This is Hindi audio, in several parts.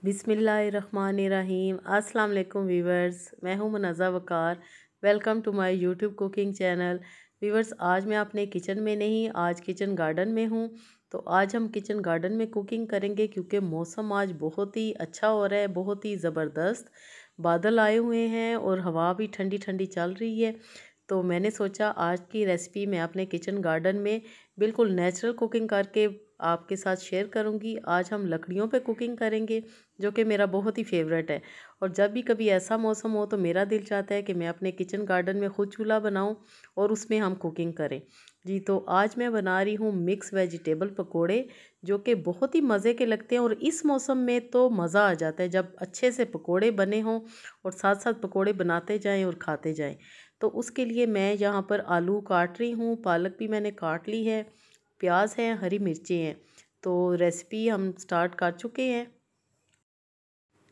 बिस्मिल्लाहिर्रहमानिर्रहीम। अस्सलाम वालेकुम वीवर्स, मैं हूं Munazza Waqar. Welcome to my YouTube cooking channel. Viewers, आज मैं अपने किचन में नहीं, आज किचन गार्डन में हूं। तो आज हम किचन गार्डन में कुकिंग करेंगे क्योंकि मौसम आज बहुत ही अच्छा हो रहा है, बहुत ही ज़बरदस्त बादल आए हुए हैं और हवा भी ठंडी ठंडी चल रही है। तो मैंने सोचा आज की रेसिपी मैं अपने किचन गार्डन में बिल्कुल नेचुरल कुकिंग करके आपके साथ शेयर करूंगी। आज हम लकड़ियों पे कुकिंग करेंगे, जो कि मेरा बहुत ही फेवरेट है। और जब भी कभी ऐसा मौसम हो तो मेरा दिल चाहता है कि मैं अपने किचन गार्डन में खुद चूल्हा बनाऊं और उसमें हम कुकिंग करें। जी, तो आज मैं बना रही हूँ मिक्स वेजिटेबल पकोड़े, जो कि बहुत ही मज़े के लगते हैं। और इस मौसम में तो मज़ा आ जाता है जब अच्छे से पकोड़े बने हों और साथ साथ पकोड़े बनाते जाएं और खाते जाएं। तो उसके लिए मैं यहाँ पर आलू काट रही हूँ, पालक भी मैंने काट ली है, प्याज है, हरी मिर्चें हैं। तो रेसिपी हम स्टार्ट कर चुके हैं।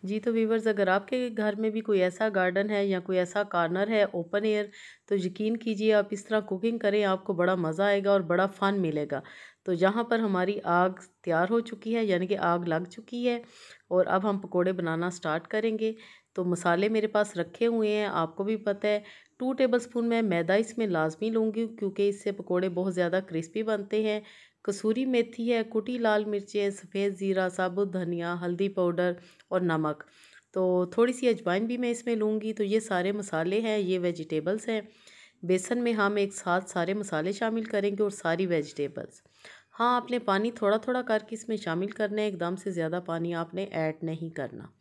जी, तो व्यूवर्स, अगर आपके घर में भी कोई ऐसा गार्डन है या कोई ऐसा कॉर्नर है ओपन एयर, तो यकीन कीजिए आप इस तरह कुकिंग करें, आपको बड़ा मज़ा आएगा और बड़ा फ़न मिलेगा। तो यहाँ पर हमारी आग तैयार हो चुकी है, यानी कि आग लग चुकी है और अब हम पकोड़े बनाना स्टार्ट करेंगे। तो मसाले मेरे पास रखे हुए हैं, आपको भी पता है। 2 टेबलस्पून मैं मैदा इसमें लाजमी लूँगी क्योंकि इससे पकोड़े बहुत ज़्यादा क्रिस्पी बनते हैं। कसूरी मेथी है, कुटी लाल मिर्चें, सफ़ेद ज़ीरा, साबुत धनिया, हल्दी पाउडर और नमक। तो थोड़ी सी अजवाइन भी मैं इसमें लूँगी। तो ये सारे मसाले हैं, ये वेजिटेबल्स हैं। बेसन में हम एक साथ सारे मसाले शामिल करेंगे और सारी वेजिटेबल्स। हाँ, आपने पानी थोड़ा थोड़ा करके इसमें शामिल करना है, एकदम से ज़्यादा पानी आपने ऐड नहीं करना।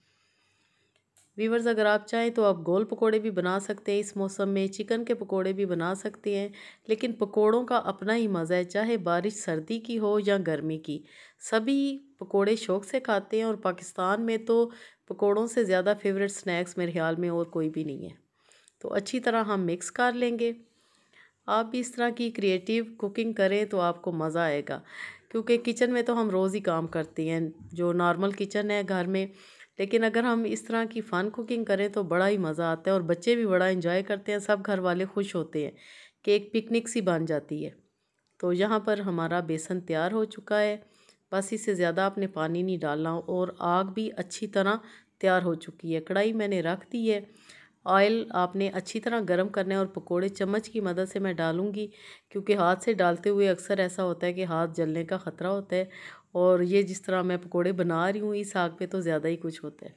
वीवर्स, अगर आप चाहें तो आप गोल पकोड़े भी बना सकते हैं, इस मौसम में चिकन के पकोड़े भी बना सकते हैं। लेकिन पकोड़ों का अपना ही मज़ा है, चाहे बारिश सर्दी की हो या गर्मी की, सभी पकोड़े शौक़ से खाते हैं। और पाकिस्तान में तो पकोड़ों से ज़्यादा फेवरेट स्नैक्स मेरे ख्याल में और कोई भी नहीं है। तो अच्छी तरह हम मिक्स कर लेंगे। आप भी इस तरह की क्रिएटिव कुकिंग करें तो आपको मज़ा आएगा, क्योंकि किचन में तो हम रोज़ ही काम करते हैं, जो नॉर्मल किचन है घर में। लेकिन अगर हम इस तरह की फ़न कुकिंग करें तो बड़ा ही मज़ा आता है और बच्चे भी बड़ा इंजॉय करते हैं, सब घर वाले खुश होते हैं कि एक पिकनिक सी बन जाती है। तो यहाँ पर हमारा बेसन तैयार हो चुका है, बस इससे ज़्यादा आपने पानी नहीं डालना। और आग भी अच्छी तरह तैयार हो चुकी है, कढ़ाई मैंने रख दी है। ऑयल आपने अच्छी तरह गर्म करना है और पकोड़े चम्मच की मदद से मैं डालूँगी, क्योंकि हाथ से डालते हुए अक्सर ऐसा होता है कि हाथ जलने का ख़तरा होता है। और ये जिस तरह मैं पकोड़े बना रही हूँ इस आग पे तो ज़्यादा ही कुछ होता है।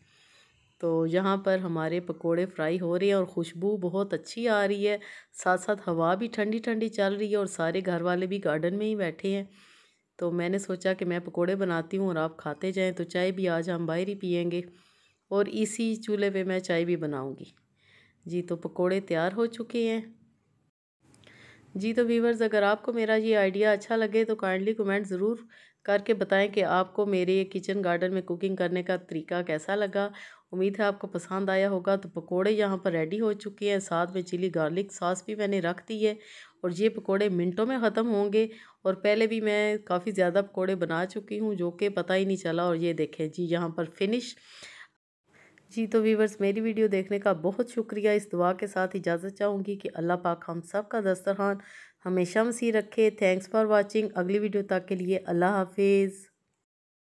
तो यहाँ पर हमारे पकोड़े फ्राई हो रहे हैं और खुशबू बहुत अच्छी आ रही है, साथ साथ हवा भी ठंडी ठंडी चल रही है और सारे घर वाले भी गार्डन में ही बैठे हैं। तो मैंने सोचा कि मैं पकोड़े बनाती हूँ और आप खाते जाएं। तो चाय भी आज हम बाहर ही पियेंगे और इसी चूल्हे पे मैं चाय भी बनाऊँगी। जी, तो पकोड़े तैयार हो चुके हैं। जी, तो व्यूवर्स, अगर आपको मेरा ये आइडिया अच्छा लगे तो काइंडली कमेंट ज़रूर करके बताएं कि आपको मेरे किचन गार्डन में कुकिंग करने का तरीका कैसा लगा। उम्मीद है आपको पसंद आया होगा। तो पकोड़े यहाँ पर रेडी हो चुके हैं, साथ में चिली गार्लिक सॉस भी मैंने रख दी है और ये पकोड़े मिनटों में ख़त्म होंगे। और पहले भी मैं काफ़ी ज़्यादा पकोड़े बना चुकी हूँ, जो कि पता ही नहीं चला। और ये देखें जी, यहाँ पर फिनिश। जी, तो व्यूवर्स, मेरी वीडियो देखने का बहुत शुक्रिया। इस दुआ के साथ इजाज़त चाहूँगी कि अल्लाह पाक हम सब का दस्तरखान हमेशा मसीह रखे। Thanks for watching. अगली वीडियो तक के लिए अल्लाह हाफिज़।